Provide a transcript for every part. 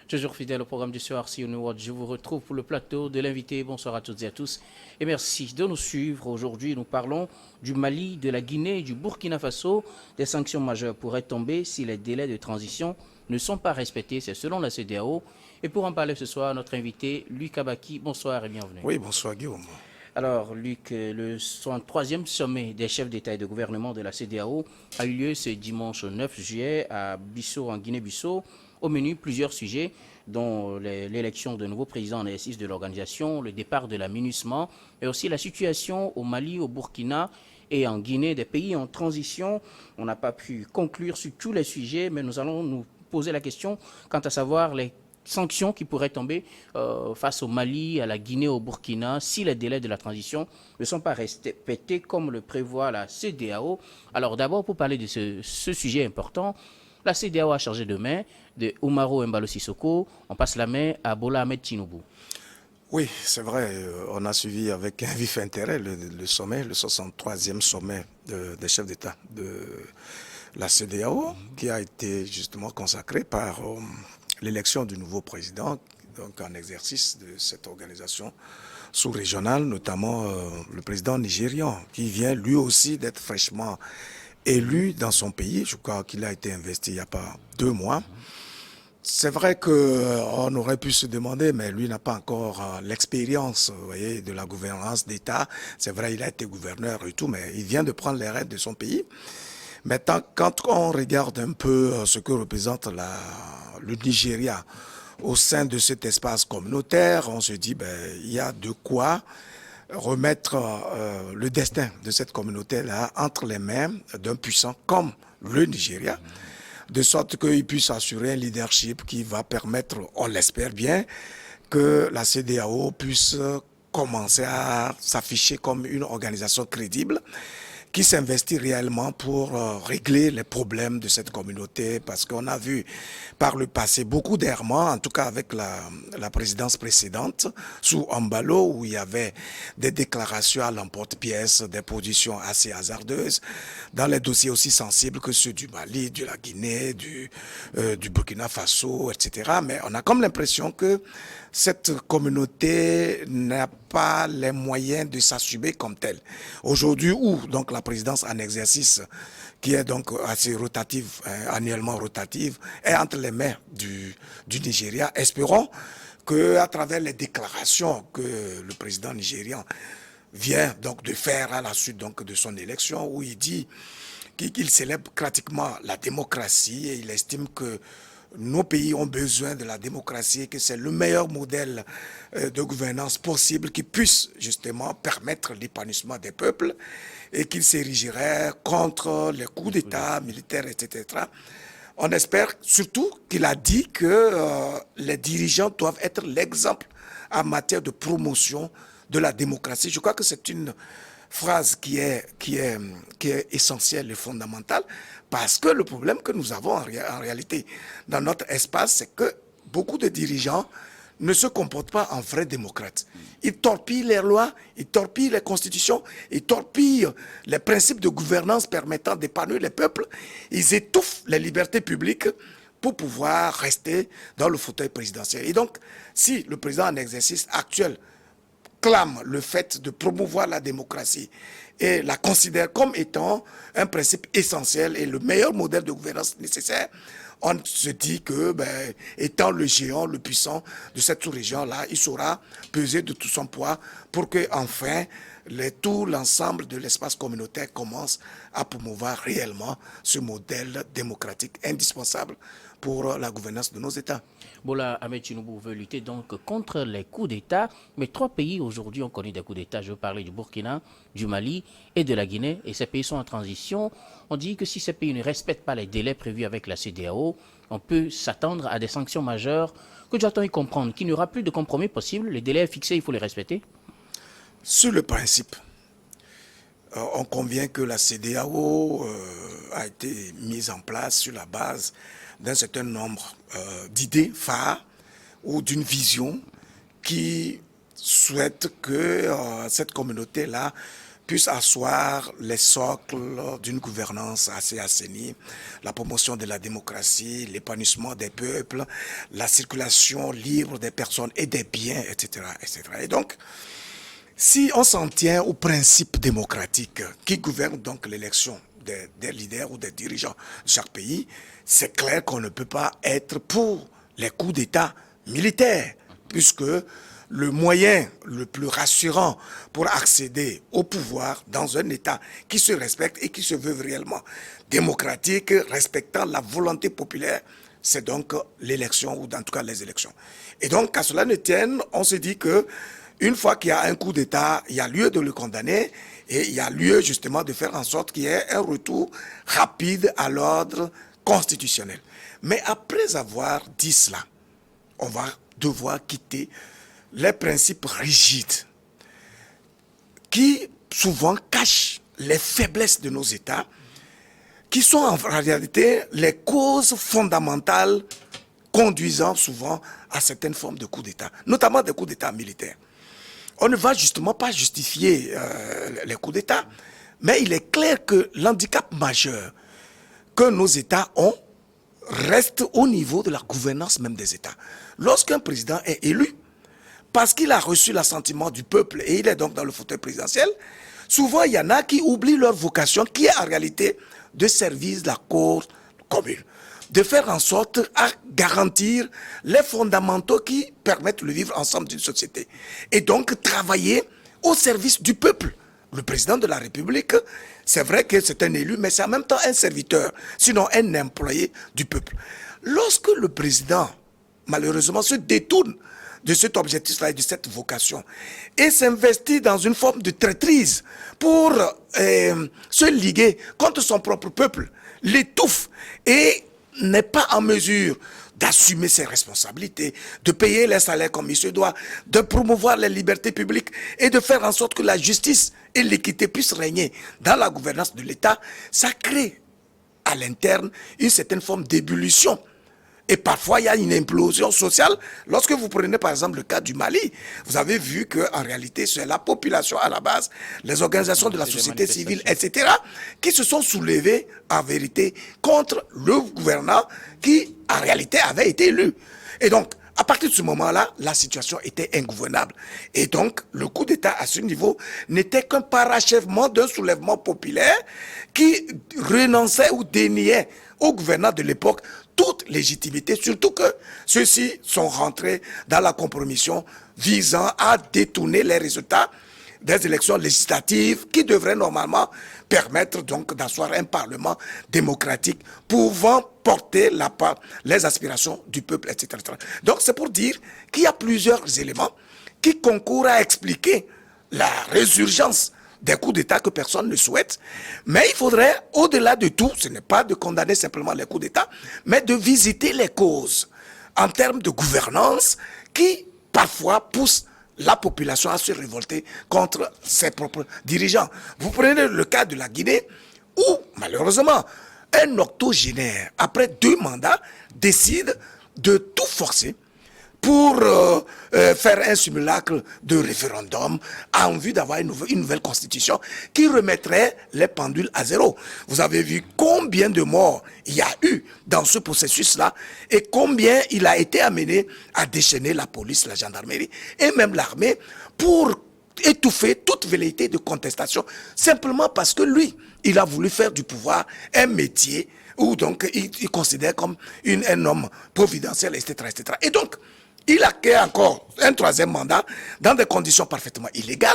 Toujours fidèle au programme du soir, si Watch, je vous retrouve pour le plateau de l'invité. Bonsoir à toutes et à tous. Et merci de nous suivre. Aujourd'hui, nous parlons du Mali, de la Guinée et du Burkina Faso. Des sanctions majeures pourraient tomber si les délais de transition ne sont pas respectés. C'est selon la CEDEAO. Et pour en parler ce soir, notre invité, Luc Abaki. Bonsoir et bienvenue. Oui, bonsoir Guillaume. Alors, Luc, le 63e sommet des chefs d'État et de gouvernement de la CEDEAO a eu lieu ce dimanche 9 juillet à Bissau, en Guinée-Bissau. Au menu, plusieurs sujets, dont l'élection de nouveaux présidents en exercice de l'organisation, le départ de la MINUSMA, mais aussi la situation au Mali, au Burkina et en Guinée, des pays en transition. On n'a pas pu conclure sur tous les sujets, mais nous allons nous poser la question quant à savoir les sanctions qui pourraient tomber face au Mali, à la Guinée, au Burkina, si les délais de la transition ne sont pas respectés comme le prévoit la CEDEAO. Alors d'abord, pour parler de ce sujet important, la CEDEAO a changé de main de Umaro Embalo Sissoko. On passe la main à Bola Ahmed Tinubu. Oui, c'est vrai, on a suivi avec un vif intérêt le sommet, le 63e sommet des chefs d'État de la CEDEAO, qui a été justement consacré par l'élection du nouveau président, donc en exercice de cette organisation sous-régionale, notamment le président nigérian, qui vient lui aussi d'être fraîchement élu dans son pays. Je crois qu'il a été investi il n'y a pas 2 mois. C'est vrai qu'on aurait pu se demander, mais lui n'a pas encore l'expérience, vous voyez, de la gouvernance d'État. C'est vrai, il a été gouverneur et tout, mais il vient de prendre les rênes de son pays. Maintenant, quand on regarde un peu ce que représente le Nigeria au sein de cet espace communautaire, on se dit, il y a de quoi remettre le destin de cette communauté-là entre les mains d'un puissant comme le Nigeria, de sorte qu'il puisse assurer un leadership qui va permettre, on l'espère bien, que la CEDEAO puisse commencer à s'afficher comme une organisation crédible qui s'investit réellement pour régler les problèmes de cette communauté, parce qu'on a vu par le passé beaucoup d'errements, en tout cas avec la présidence précédente, sous Embalo, où il y avait des déclarations à l'emporte-pièce, des positions assez hasardeuses, dans les dossiers aussi sensibles que ceux du Mali, de la Guinée, du Burkina Faso, etc. Mais on a comme l'impression que cette communauté n'a pas les moyens de s'assumer comme telle. Aujourd'hui, où donc la présidence en exercice, qui est donc assez rotative, annuellement rotative, est entre les mains du Nigeria, espérons qu'à travers les déclarations que le président nigérian vient donc de faire à la suite donc de son élection, où il dit qu'il célèbre pratiquement la démocratie et il estime que nos pays ont besoin de la démocratie et que c'est le meilleur modèle de gouvernance possible qui puisse justement permettre l'épanouissement des peuples et qu'il s'érigerait contre les coups d'État militaires, etc. On espère surtout qu'il a dit que les dirigeants doivent être l'exemple en matière de promotion de la démocratie. Je crois que c'est une phrase qui est essentielle et fondamentale, parce que le problème que nous avons en réalité dans notre espace, c'est que beaucoup de dirigeants ne se comportent pas en vrais démocrates. Ils torpillent les lois, ils torpillent les constitutions, ils torpillent les principes de gouvernance permettant d'épanouir les peuples, ils étouffent les libertés publiques pour pouvoir rester dans le fauteuil présidentiel. Et donc, si le président en exercice actuel clame le fait de promouvoir la démocratie et la considère comme étant un principe essentiel et le meilleur modèle de gouvernance nécessaire, on se dit que, étant le géant, le puissant de cette sous-région-là, il saura peser de tout son poids pour que, enfin, tout l'ensemble de l'espace communautaire commence à promouvoir réellement ce modèle démocratique indispensable pour la gouvernance de nos États. Bola Ahmed Tinubu veut lutter donc contre les coups d'État, mais 3 pays aujourd'hui ont connu des coups d'État. Je veux parler du Burkina, du Mali et de la Guinée, et ces pays sont en transition. On dit que si ces pays ne respectent pas les délais prévus avec la CEDEAO, on peut s'attendre à des sanctions majeures. Que doit-on y comprendre? Qu'il n'y aura plus de compromis possible, les délais fixés, il faut les respecter? Sur le principe, on convient que la CEDEAO a été mise en place sur la base d'un certain nombre d'idées phares ou d'une vision qui souhaite que cette communauté-là puisse asseoir les socles d'une gouvernance assez assainie, la promotion de la démocratie, l'épanouissement des peuples, la circulation libre des personnes et des biens, etc., etc. Et donc, si on s'en tient aux principes démocratiques qui gouvernent donc l'élection des leaders ou des dirigeants de chaque pays, c'est clair qu'on ne peut pas être pour les coups d'État militaires, puisque le moyen le plus rassurant pour accéder au pouvoir dans un État qui se respecte et qui se veut réellement démocratique, respectant la volonté populaire, c'est donc l'élection, ou en tout cas les élections. Et donc, à cela ne tienne, on se dit que une fois qu'il y a un coup d'État, il y a lieu de le condamner et il y a lieu justement de faire en sorte qu'il y ait un retour rapide à l'ordre constitutionnel. Mais après avoir dit cela, on va devoir quitter les principes rigides qui souvent cachent les faiblesses de nos États, qui sont en réalité les causes fondamentales conduisant souvent à certaines formes de coups d'État, notamment des coups d'État militaires. On ne va justement pas justifier les coups d'État, mais il est clair que l'handicap majeur que nos États ont reste au niveau de la gouvernance même des États. Lorsqu'un président est élu, parce qu'il a reçu l'assentiment du peuple et il est donc dans le fauteuil présidentiel, souvent il y en a qui oublient leur vocation qui est en réalité de servir la cause commune, de faire en sorte à garantir les fondamentaux qui permettent le vivre ensemble d'une société. Et donc travailler au service du peuple. Le président de la République, c'est vrai que c'est un élu, mais c'est en même temps un serviteur, sinon un employé du peuple. Lorsque le président, malheureusement, se détourne de cet objectif-là et de cette vocation et s'investit dans une forme de traîtrise pour se liguer contre son propre peuple, l'étouffe et n'est pas en mesure d'assumer ses responsabilités, de payer les salaires comme il se doit, de promouvoir les libertés publiques et de faire en sorte que la justice et l'équité puissent régner dans la gouvernance de l'État, ça crée à l'interne une certaine forme d'ébullition. Et parfois, il y a une implosion sociale. Lorsque vous prenez par exemple le cas du Mali, vous avez vu qu'en réalité, c'est la population à la base, les organisations de la société civile, etc., qui se sont soulevées en vérité contre le gouvernant qui, en réalité, avait été élu. Et donc, à partir de ce moment-là, la situation était ingouvernable. Et donc, le coup d'État à ce niveau n'était qu'un parachèvement d'un soulèvement populaire qui renonçait ou déniait au gouvernant de l'époque toute légitimité, surtout que ceux-ci sont rentrés dans la compromission visant à détourner les résultats des élections législatives qui devraient normalement permettre donc d'asseoir un parlement démocratique pouvant porter les aspirations du peuple, etc. Donc c'est pour dire qu'il y a plusieurs éléments qui concourent à expliquer la résurgence des coups d'État que personne ne souhaite. Mais il faudrait, au-delà de tout, ce n'est pas de condamner simplement les coups d'État, mais de visiter les causes en termes de gouvernance qui, parfois, poussent la population à se révolter contre ses propres dirigeants. Vous prenez le cas de la Guinée, où, malheureusement, un octogénaire, après 2 mandats, décide de tout forcer pour faire un simulacre de référendum en vue d'avoir une nouvelle constitution qui remettrait les pendules à zéro. Vous avez vu combien de morts il y a eu dans ce processus-là et combien il a été amené à déchaîner la police, la gendarmerie et même l'armée pour étouffer toute velléité de contestation simplement parce que lui, il a voulu faire du pouvoir un métier où donc il considère comme un homme providentiel, etc., etc. Et donc, il a créé encore un 3e mandat dans des conditions parfaitement illégales,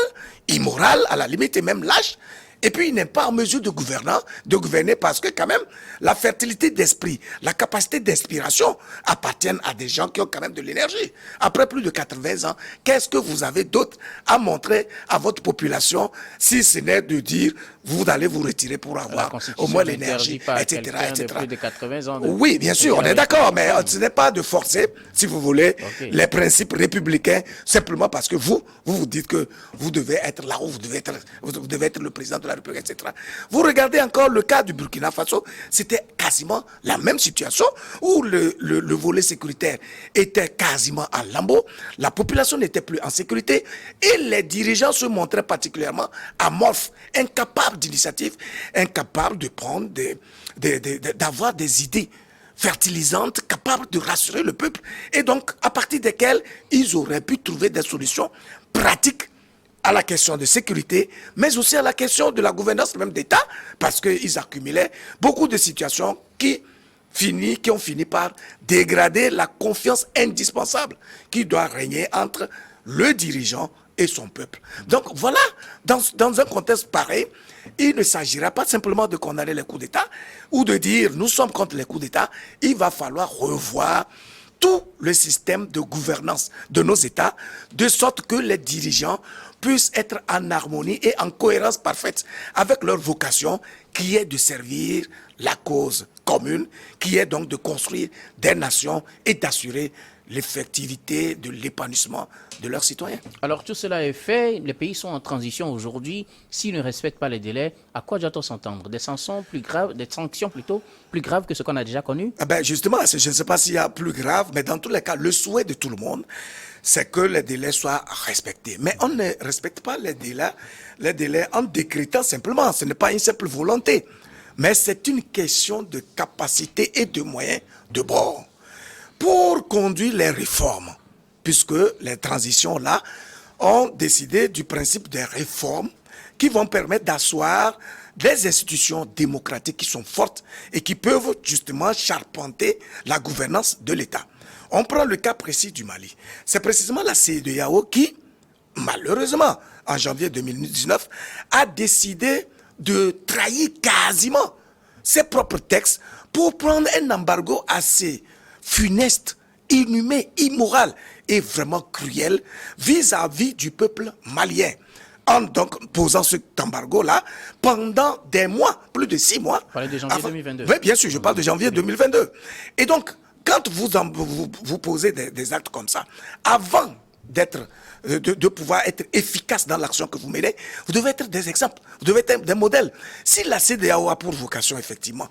immorales, à la limite et même lâches. Et puis, il n'est pas en mesure de gouverner parce que quand même, la fertilité d'esprit, la capacité d'inspiration appartiennent à des gens qui ont quand même de l'énergie. Après plus de 80 ans, qu'est-ce que vous avez d'autre à montrer à votre population si ce n'est de dire vous allez vous retirer pour avoir au moins l'énergie, etc., etc. De plus de 80 ans oui, bien sûr, on est d'accord, mais ce n'est pas de forcer, si vous voulez, les principes républicains, simplement parce que vous dites que vous devez être là où vous devez être le président de la République, etc. Vous regardez encore le cas du Burkina Faso, c'était quasiment la même situation où le volet sécuritaire était quasiment en lambeaux, la population n'était plus en sécurité et les dirigeants se montraient particulièrement amorphes, incapables d'initiative, incapables de prendre d'avoir des idées fertilisantes, capables de rassurer le peuple, et donc à partir desquelles ils auraient pu trouver des solutions pratiques à la question de sécurité, mais aussi à la question de la gouvernance même d'État, parce qu'ils accumulaient beaucoup de situations qui ont fini par dégrader la confiance indispensable qui doit régner entre le dirigeant et son peuple. Donc voilà, dans un contexte pareil, il ne s'agira pas simplement de condamner les coups d'État ou de dire nous sommes contre les coups d'État. Il va falloir revoir tout le système de gouvernance de nos États de sorte que les dirigeants puissent être en harmonie et en cohérence parfaite avec leur vocation qui est de servir la cause commune, qui est donc de construire des nations et d'assurer l'effectivité de l'épanouissement de leurs citoyens. Alors tout cela est fait, les pays sont en transition aujourd'hui. S'ils ne respectent pas les délais, à quoi doit-on s'entendre? Des sanctions plus graves que ce qu'on a déjà connu? Justement, je ne sais pas s'il y a plus grave, mais dans tous les cas, le souhait de tout le monde, c'est que les délais soient respectés. Mais on ne respecte pas les délais en décrétant simplement. Ce n'est pas une simple volonté, mais c'est une question de capacité et de moyens de bord pour conduire les réformes, puisque les transitions-là ont décidé du principe des réformes qui vont permettre d'asseoir des institutions démocratiques qui sont fortes et qui peuvent justement charpenter la gouvernance de l'État. On prend le cas précis du Mali. C'est précisément la CEDEAO qui, malheureusement, en janvier 2019, a décidé de trahir quasiment ses propres textes pour prendre un embargo assez funeste, inhumain, immoral et vraiment cruel vis-à-vis du peuple malien. En donc posant cet embargo-là pendant des mois, plus de 6 mois. Vous parlez de janvier 2022. Oui, bien sûr, je parle de janvier 2022. Et donc, quand vous posez des actes comme ça, avant de pouvoir être efficace dans l'action que vous menez, vous devez être des exemples, vous devez être des modèles. Si la CEDEAO a pour vocation, effectivement,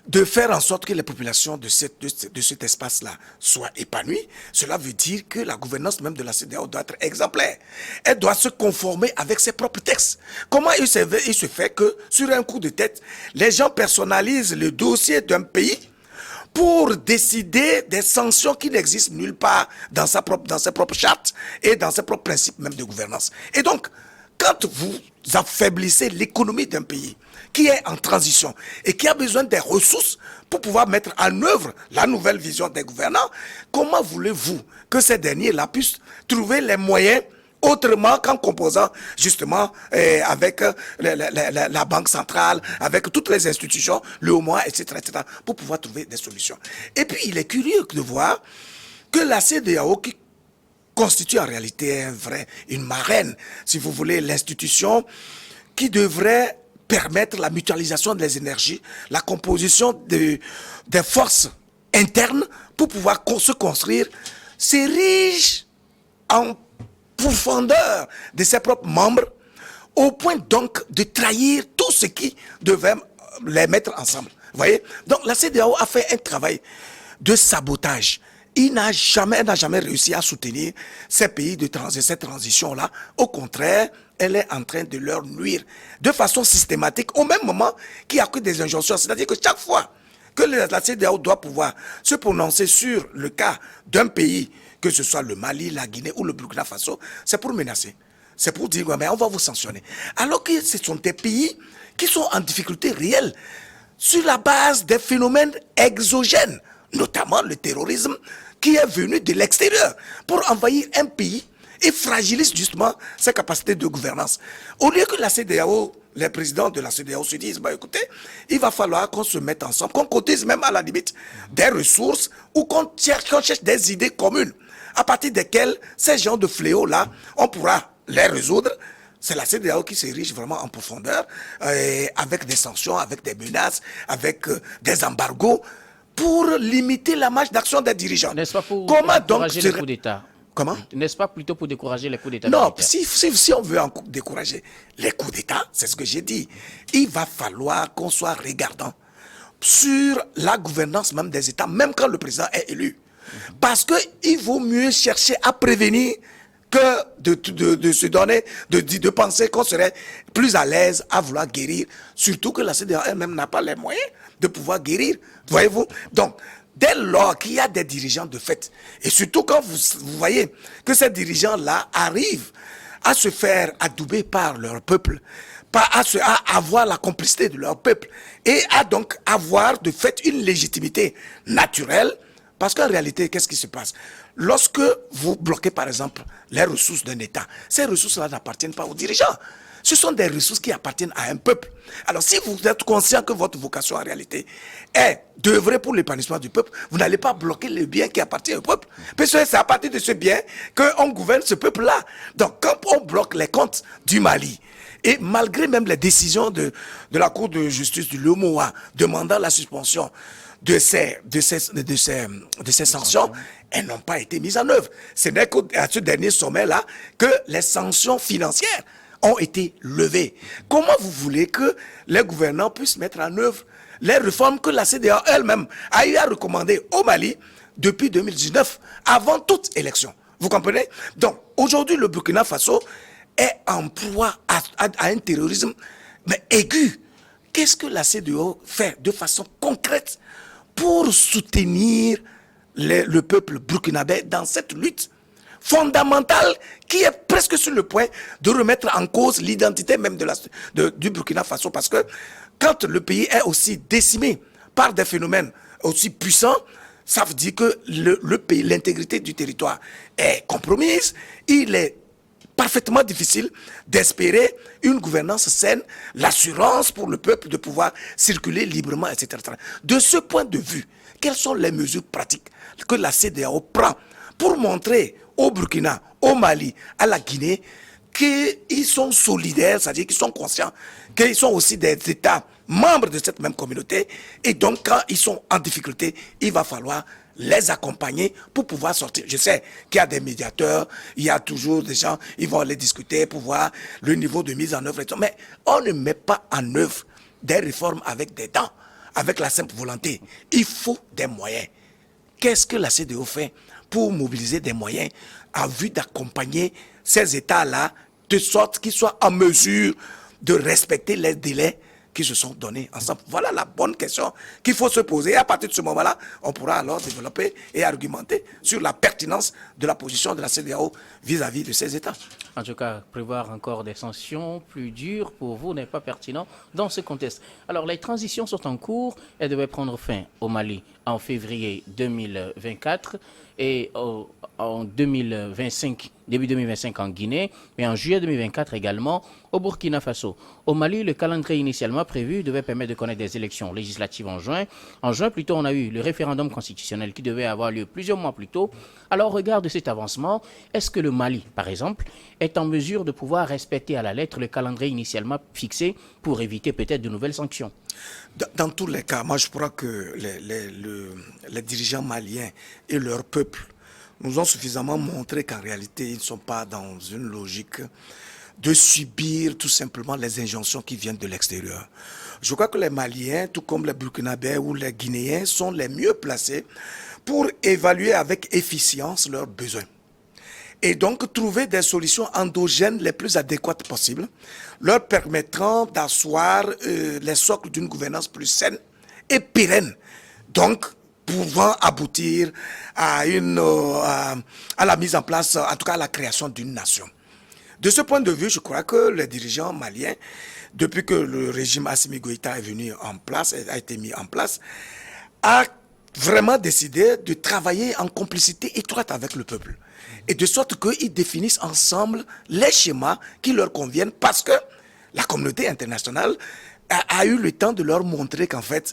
de faire en sorte que les populations de cet espace-là soient épanouies, cela veut dire que la gouvernance même de la CEDEAO doit être exemplaire. Elle doit se conformer avec ses propres textes. Comment il se fait que, sur un coup de tête, les gens personnalisent le dossier d'un pays pour décider des sanctions qui n'existent nulle part dans ses propres chartes et dans ses propres principes même de gouvernance. Et donc, quand vous affaiblissez l'économie d'un pays qui est en transition et qui a besoin des ressources pour pouvoir mettre en œuvre la nouvelle vision des gouvernants, comment voulez-vous que ces derniers-là puissent trouver les moyens autrement qu'en composant justement avec la Banque centrale, avec toutes les institutions, le HOMOA, etc., pour pouvoir trouver des solutions. Et puis, il est curieux de voir que la CEDEAO, qui constitue en réalité une marraine, si vous voulez, l'institution qui devrait permettre la mutualisation des énergies, la composition des forces internes pour pouvoir se construire, s'érige en profondeur de ses propres membres, au point donc de trahir tout ce qui devait les mettre ensemble. Vous voyez? Donc la CEDEAO a fait un travail de sabotage. Elle n'a jamais réussi à soutenir ces pays de cette transition-là. Au contraire, elle est en train de leur nuire de façon systématique, au même moment qu'il y a que des injonctions. C'est-à-dire que chaque fois que la CEDEAO doit pouvoir se prononcer sur le cas d'un pays, que ce soit le Mali, la Guinée ou le Burkina Faso, c'est pour menacer. C'est pour dire, mais on va vous sanctionner. Alors que ce sont des pays qui sont en difficulté réelle sur la base des phénomènes exogènes, notamment le terrorisme qui est venu de l'extérieur pour envahir un pays et fragilise justement ses capacités de gouvernance. Au lieu que la CEDEAO, les présidents de la CEDEAO se disent, écoutez, il va falloir qu'on se mette ensemble, qu'on cotise même à la limite des ressources ou qu'on cherche des idées communes à partir desquelles ces genres de fléaux-là, on pourra les résoudre C'est la CEDEAO qui s'érige vraiment en profondeur, avec des sanctions, avec des menaces, avec des embargos, pour limiter la marge d'action des dirigeants. N'est-ce pas pour Comment donc décourager les coups d'État? Comment? N'est-ce pas plutôt pour décourager les coups d'État Non, militaires? si on veut décourager les coups d'État, c'est ce que j'ai dit, il va falloir qu'on soit regardant sur la gouvernance même des États, même quand le président est élu. Parce qu'il vaut mieux chercher à prévenir que de se donner, de penser qu'on serait plus à l'aise à vouloir guérir. Surtout que la CEDEAO elle-même n'a pas les moyens de pouvoir guérir. Voyez-vous? Donc, dès lors qu'il y a des dirigeants de fait, et surtout quand vous voyez que ces dirigeants-là arrivent à se faire adouber par leur peuple, à avoir la complicité de leur peuple, et à donc avoir de fait une légitimité naturelle, parce qu'en réalité, qu'est-ce qui se passe? Lorsque vous bloquez, par exemple, les ressources d'un État, ces ressources-là n'appartiennent pas aux dirigeants. Ce sont des ressources qui appartiennent à un peuple. Alors, si vous êtes conscient que votre vocation, en réalité, est d'œuvrer pour l'épanouissement du peuple, vous n'allez pas bloquer le bien qui appartient au peuple. Parce que c'est à partir de ce bien qu'on gouverne ce peuple-là. Donc, quand on bloque les comptes du Mali, et malgré même les décisions de la Cour de justice du Lomoa demandant la suspension de ces sanctions, elles n'ont pas été mises en œuvre. Ce n'est qu'à ce dernier sommet-là que les sanctions financières ont été levées. Comment vous voulez que les gouvernants puissent mettre en œuvre les réformes que la CEDEAO elle-même a eu à recommander au Mali depuis 2019, avant toute élection? Vous comprenez? Donc, aujourd'hui, le Burkina Faso est en proie à un terrorisme mais aigu. Qu'est-ce que la CEDEAO fait de façon concrète pour soutenir le peuple burkinabé dans cette lutte fondamentale qui est presque sur le point de remettre en cause l'identité même du Burkina Faso? Parce que quand le pays est aussi décimé par des phénomènes aussi puissants, ça veut dire que le pays, l'intégrité du territoire est compromise. Il est parfaitement difficile d'espérer une gouvernance saine, l'assurance pour le peuple de pouvoir circuler librement, etc. De ce point de vue, quelles sont les mesures pratiques que la CEDEAO prend pour montrer au Burkina, au Mali, à la Guinée, qu'ils sont solidaires, c'est-à-dire qu'ils sont conscients qu'ils sont aussi des États membres de cette même communauté, et donc quand ils sont en difficulté, il va falloir les accompagner pour pouvoir sortir. Je sais qu'il y a des médiateurs, il y a toujours des gens, ils vont aller discuter pour voir le niveau de mise en œuvre et tout, mais on ne met pas en œuvre des réformes avec des dents, avec la simple volonté. Il faut des moyens. Qu'est-ce que la CEDEAO fait pour mobiliser des moyens en vue d'accompagner ces États-là de sorte qu'ils soient en mesure de respecter les délais qui se sont donnés ensemble? Voilà la bonne question qu'il faut se poser. Et à partir de ce moment-là, on pourra alors développer et argumenter sur la pertinence de la position de la CEDEAO vis-à-vis de ces États. En tout cas, prévoir encore des sanctions plus dures pour vous n'est pas pertinent dans ce contexte. Alors, les transitions sont en cours. Elles devaient prendre fin au Mali en février 2024 et en 2025, début 2025 en Guinée, mais en juillet 2024 également au Burkina Faso. Au Mali, le calendrier initialement prévu devait permettre de connaître des élections législatives en juin. En juin, plutôt, on a eu le référendum constitutionnel qui devait avoir lieu plusieurs mois plus tôt. Alors, au regard de cet avancement, est-ce que le Mali, par exemple, est en mesure de pouvoir respecter à la lettre le calendrier initialement fixé pour éviter peut-être de nouvelles sanctions? Dans tous les cas, moi je crois que les dirigeants maliens et leur peuple nous ont suffisamment montré qu'en réalité, ils ne sont pas dans une logique de subir tout simplement les injonctions qui viennent de l'extérieur. Je crois que les Maliens, tout comme les Burkinabés ou les Guinéens, sont les mieux placés pour évaluer avec efficience leurs besoins. Et donc trouver des solutions endogènes les plus adéquates possibles, leur permettant d'asseoir les socles d'une gouvernance plus saine et pérenne. Donc, pouvant aboutir à la mise en place, en tout cas à la création d'une nation. De ce point de vue, je crois que les dirigeants maliens, depuis que le régime Assimi Goïta est venu en place, a été mis en place, a vraiment décidé de travailler en complicité étroite avec le peuple. Et de sorte qu'ils définissent ensemble les schémas qui leur conviennent, parce que la communauté internationale a eu le temps de leur montrer qu'en fait,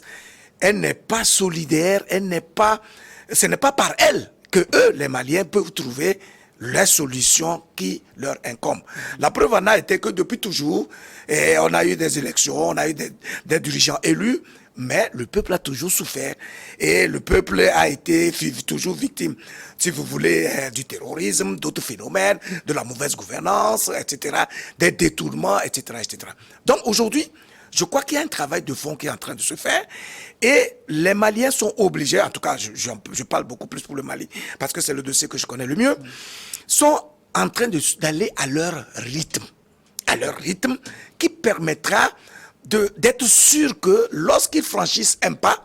elle n'est pas solidaire, ce n'est pas par elle que eux, les Maliens, peuvent trouver les solutions qui leur incombent. La preuve en a été que depuis toujours, on a eu des élections, on a eu des dirigeants élus, mais le peuple a toujours souffert et le peuple a été toujours victime, si vous voulez, du terrorisme, d'autres phénomènes, de la mauvaise gouvernance, etc., des détournements, etc., etc. Donc aujourd'hui, je crois qu'il y a un travail de fond qui est en train de se faire et les Maliens sont obligés, en tout cas je parle beaucoup plus pour le Mali parce que c'est le dossier que je connais le mieux, sont en train d'aller à leur rythme qui permettra d'être sûr que lorsqu'ils franchissent un pas,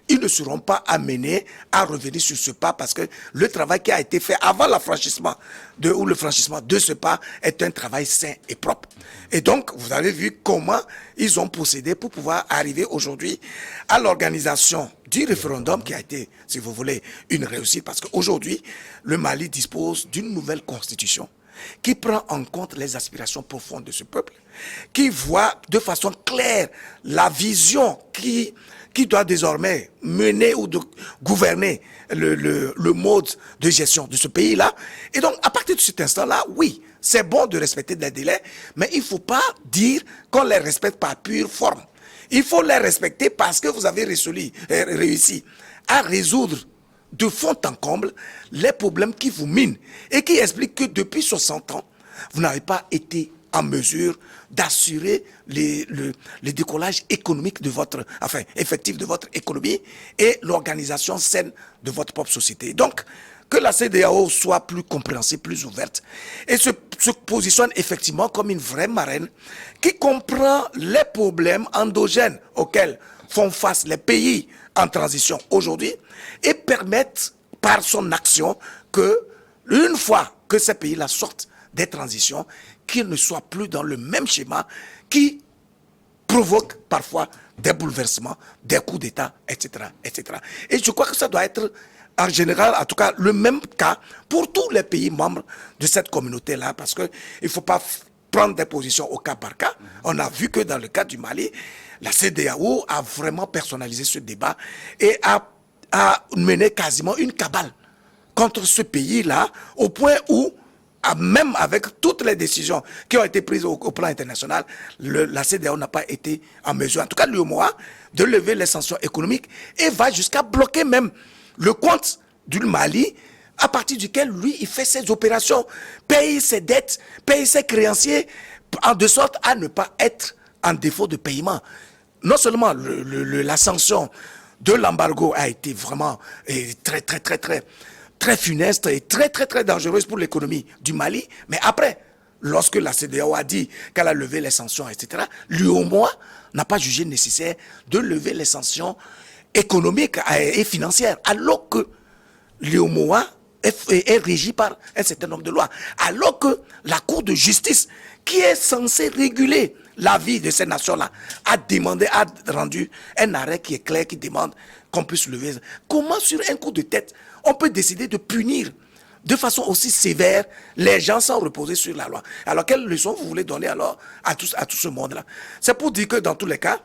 ils ne seront pas amenés à revenir sur ce pas parce que le travail qui a été fait avant le franchissement de ce pas est un travail sain et propre. Et donc, vous avez vu comment ils ont procédé pour pouvoir arriver aujourd'hui à l'organisation du référendum qui a été, si vous voulez, une réussite parce qu'aujourd'hui, le Mali dispose d'une nouvelle constitution qui prend en compte les aspirations profondes de ce peuple, qui voit de façon claire la vision qui doit désormais mener ou de gouverner le mode de gestion de ce pays-là. Et donc, à partir de cet instant-là, oui, c'est bon de respecter des délais, mais il ne faut pas dire qu'on les respecte par pure forme. Il faut les respecter parce que vous avez réussi à résoudre de fond en comble les problèmes qui vous minent et qui expliquent que depuis 60 ans, vous n'avez pas été en mesure d'assurer le décollage économique de votre, effectif de votre économie et l'organisation saine de votre propre société. Donc, que la CEDEAO soit plus compréhensive, plus ouverte et se positionne effectivement comme une vraie marraine qui comprend les problèmes endogènes auxquels font face les pays en transition aujourd'hui et permettent par son action que, une fois que ces pays-là sortent des transitions, qu'ils ne soient plus dans le même schéma qui provoque parfois des bouleversements, des coups d'État, etc., etc. Et je crois que ça doit être, en général, en tout cas, le même cas pour tous les pays membres de cette communauté-là, parce qu'il ne faut pas prendre des positions au cas par cas. On a vu que dans le cas du Mali, la CEDEAO a vraiment personnalisé ce débat et a mené quasiment une cabale contre ce pays-là, au point où, même avec toutes les décisions qui ont été prises au plan international, la CEDEAO n'a pas été en mesure, en tout cas l'UEMOA, de lever les sanctions économiques et va jusqu'à bloquer même le compte du Mali, à partir duquel, lui, il fait ses opérations, paye ses dettes, paye ses créanciers, de sorte à ne pas être en défaut de paiement. Non seulement la sanction de l'embargo a été vraiment très funeste et très dangereuse pour l'économie du Mali, mais après, lorsque la CEDEAO a dit qu'elle a levé les sanctions, etc., l'UEMOA n'a pas jugé nécessaire de lever les sanctions économiques et financières, alors que l'UEMOA est régi par un certain nombre de lois, alors que la Cour de justice, qui est censée réguler la vie de ces nations-là, a rendu un arrêt qui est clair, qui demande qu'on puisse lever. Comment, sur un coup de tête, on peut décider de punir de façon aussi sévère les gens sans reposer sur la loi? Alors, quelle leçon vous voulez donner alors à tout ce monde-là? C'est pour dire que dans tous les cas,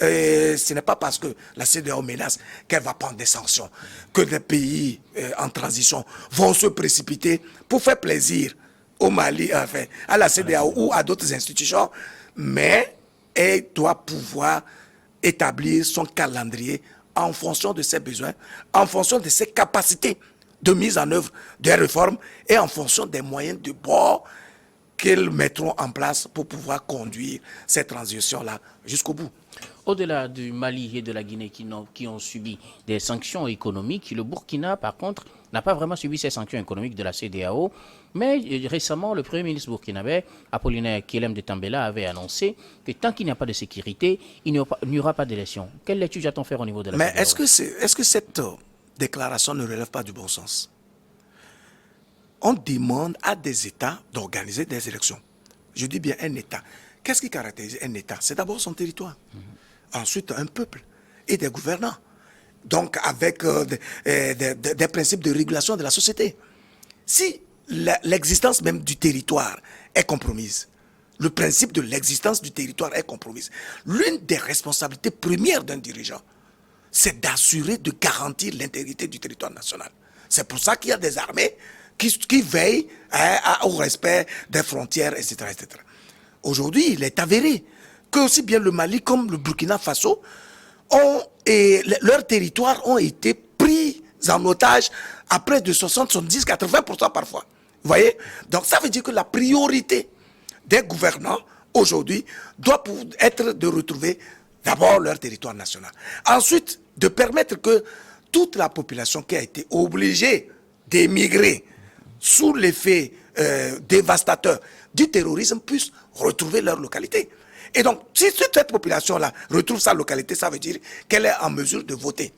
ce n'est pas parce que la CEDEAO menace qu'elle va prendre des sanctions, que les pays en transition vont se précipiter pour faire plaisir au Mali, enfin, à la CEDEAO ou à d'autres institutions, mais elle doit pouvoir établir son calendrier en fonction de ses besoins, en fonction de ses capacités de mise en œuvre des réformes et en fonction des moyens de bord qu'ils mettront en place pour pouvoir conduire cette transition-là jusqu'au bout. Au-delà du Mali et de la Guinée qui ont subi des sanctions économiques, le Burkina, par contre, n'a pas vraiment subi ces sanctions économiques de la CEDEAO. Mais récemment, le Premier ministre burkinabé, Apollinaire Kyelem de Tambela, avait annoncé que tant qu'il n'y a pas de sécurité, il n'y aura pas d'élection. Quelle lecture a-t-on faire au niveau de la CEDEAO? Mais est-ce que cette déclaration ne relève pas du bon sens? On demande à des États d'organiser des élections. Je dis bien un État. Qu'est-ce qui caractérise un État? C'est d'abord son territoire. Ensuite, un peuple et des gouvernants. Donc, avec des principes de régulation de la société. Si l'existence même du territoire est compromise, le principe de l'existence du territoire est compromise, l'une des responsabilités premières d'un dirigeant, c'est d'assurer, de garantir l'intégrité du territoire national. C'est pour ça qu'il y a des armées qui veille au respect des frontières, etc., etc. Aujourd'hui, il est avéré que aussi bien le Mali comme le Burkina Faso leurs territoires ont été pris en otage à près de 60, 70, 80% parfois. Vous voyez? Donc ça veut dire que la priorité des gouvernants aujourd'hui doit être de retrouver d'abord leur territoire national. Ensuite, de permettre que toute la population qui a été obligée d'émigrer sous l'effet dévastateur du terrorisme puisse retrouver leur localité. Et donc, si cette population-là retrouve sa localité, ça veut dire qu'elle est en mesure de voter.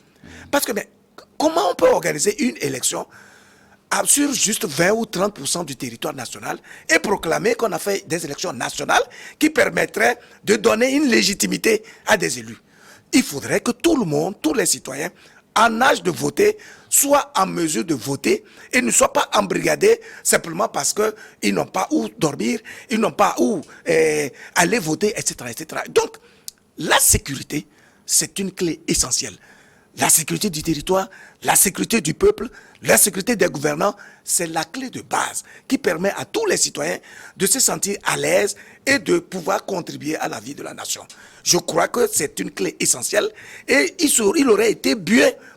Parce que, mais, comment on peut organiser une élection sur juste 20 ou 30% du territoire national et proclamer qu'on a fait des élections nationales qui permettraient de donner une légitimité à des élus? Il faudrait que tout le monde, tous les citoyens, en âge de voter, soient en mesure de voter et ne soient pas embrigadés simplement parce qu'ils n'ont pas où dormir, ils n'ont pas où aller voter, etc., etc. Donc, la sécurité, c'est une clé essentielle. La sécurité du territoire, la sécurité du peuple, la sécurité des gouvernants, c'est la clé de base qui permet à tous les citoyens de se sentir à l'aise et de pouvoir contribuer à la vie de la nation. Je crois que c'est une clé essentielle et il aurait été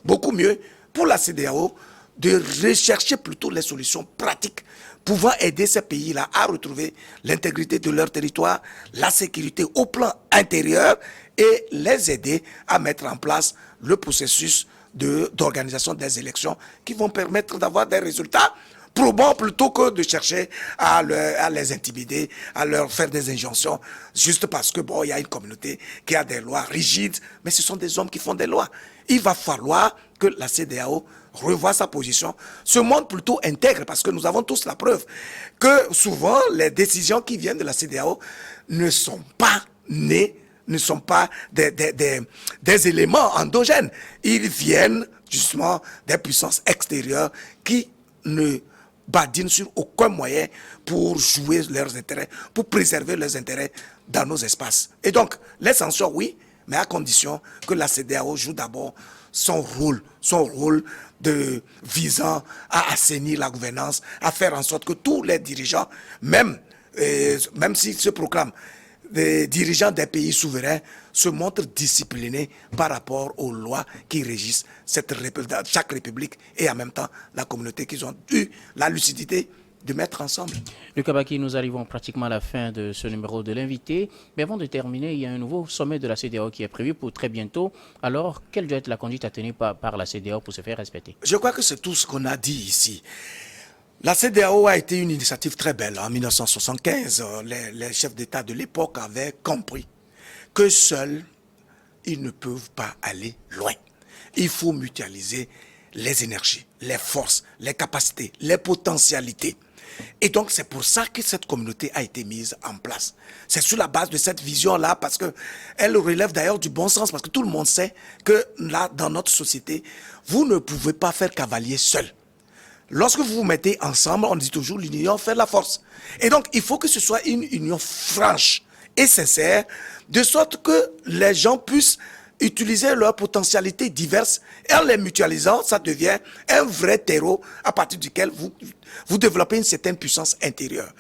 beaucoup mieux pour la CEDEAO de rechercher plutôt les solutions pratiques pouvant aider ces pays-là à retrouver l'intégrité de leur territoire, la sécurité au plan intérieur et les aider à mettre en place le processus d'organisation des élections qui vont permettre d'avoir des résultats probants plutôt que de chercher à les intimider, à leur faire des injonctions juste parce que bon, il y a une communauté qui a des lois rigides, mais ce sont des hommes qui font des lois. Il va falloir que la CEDEAO revoie sa position, se montre plutôt intègre, parce que nous avons tous la preuve que souvent les décisions qui viennent de la CEDEAO ne sont pas nées, ne sont pas des éléments endogènes. Ils viennent justement des puissances extérieures qui ne badinent sur aucun moyen pour jouer leurs intérêts, pour préserver leurs intérêts dans nos espaces. Et donc, les sanctions, oui, mais à condition que la CEDEAO joue d'abord son rôle visant à assainir la gouvernance, à faire en sorte que tous les dirigeants, même s'ils se proclament des dirigeants des pays souverains, se montrent disciplinés par rapport aux lois qui régissent chaque république et en même temps la communauté qu'ils ont eu la lucidité de mettre ensemble. Lucas Baki, nous arrivons pratiquement à la fin de ce numéro de l'invité. Mais avant de terminer, il y a un nouveau sommet de la CEDEAO qui est prévu pour très bientôt. Alors, quelle doit être la conduite à tenir par la CEDEAO pour se faire respecter? Je crois que c'est tout ce qu'on a dit ici. La CEDEAO a été une initiative très belle. En 1975, les chefs d'État de l'époque avaient compris que seuls, ils ne peuvent pas aller loin. Il faut mutualiser les énergies, les forces, les capacités, les potentialités. Et donc, c'est pour ça que cette communauté a été mise en place. C'est sur la base de cette vision-là, parce qu'elle relève d'ailleurs du bon sens, parce que tout le monde sait que là, dans notre société, vous ne pouvez pas faire cavalier seul. Lorsque vous vous mettez ensemble, on dit toujours l'union fait la force. Et donc, il faut que ce soit une union franche et sincère, de sorte que les gens puissent utiliser leurs potentialités diverses et en les mutualisant, ça devient un vrai terreau à partir duquel vous développez une certaine puissance intérieure.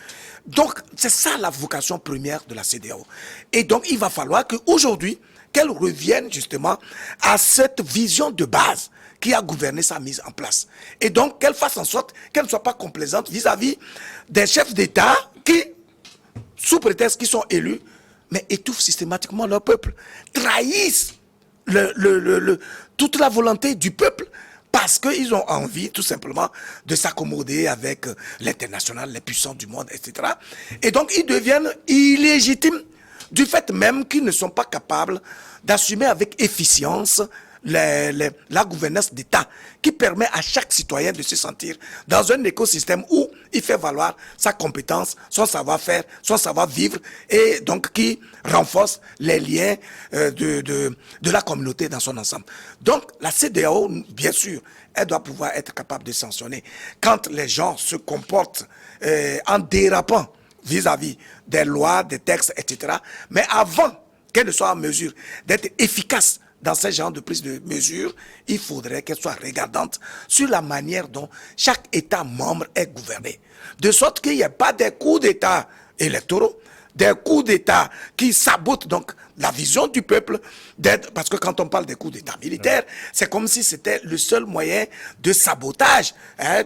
Donc, c'est ça la vocation première de la CEDEAO. Et donc, il va falloir qu'aujourd'hui, qu'elle revienne justement à cette vision de base qui a gouverné sa mise en place. Et donc, qu'elle fasse en sorte qu'elle ne soit pas complaisante vis-à-vis des chefs d'État qui, sous prétexte qu'ils sont élus, mais étouffent systématiquement leur peuple, trahissent toute la volonté du peuple parce qu'ils ont envie tout simplement de s'accommoder avec l'international, les puissants du monde, etc. Et donc ils deviennent illégitimes du fait même qu'ils ne sont pas capables d'assumer avec efficience la gouvernance d'État qui permet à chaque citoyen de se sentir dans un écosystème où il fait valoir sa compétence, son savoir-faire, son savoir-vivre et donc qui renforce les liens de la communauté dans son ensemble. Donc la CEDEAO, bien sûr, elle doit pouvoir être capable de sanctionner quand les gens se comportent en dérapant vis-à-vis des lois, des textes, etc. Mais avant qu'elle ne soit en mesure d'être efficace dans ce genre de prise de mesures, il faudrait qu'elle soit regardante sur la manière dont chaque État membre est gouverné. De sorte qu'il n'y ait pas des coups d'État électoraux, des coups d'État qui sabotent donc la vision du peuple, parce que quand on parle des coups d'État militaires, c'est comme si c'était le seul moyen de sabotage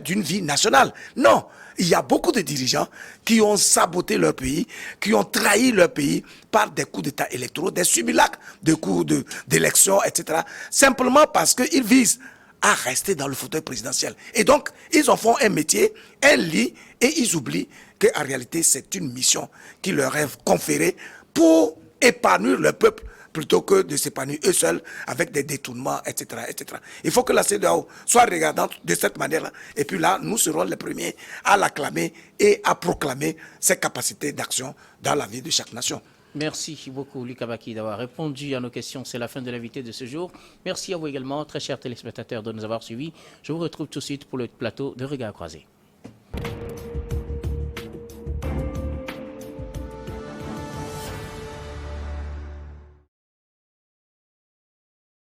d'une vie nationale. Non, il y a beaucoup de dirigeants qui ont saboté leur pays, qui ont trahi leur pays par des coups d'État électoraux, des simulacres de coups d'élection, etc. Simplement parce qu'ils visent à rester dans le fauteuil présidentiel. Et donc, ils en font un métier, un lit, et ils oublient qu'en réalité, c'est une mission qui leur est conférée pour épanouir le peuple plutôt que de s'épanouir eux seuls avec des détournements, etc., etc. Il faut que la CEDEAO soit regardante de cette manière-là. Et puis là, nous serons les premiers à l'acclamer et à proclamer ses capacités d'action dans la vie de chaque nation. Merci beaucoup, Lucas Baki, d'avoir répondu à nos questions. C'est la fin de l'invité de ce jour. Merci à vous également, très chers téléspectateurs, de nous avoir suivis. Je vous retrouve tout de suite pour le plateau de Regard Croisé.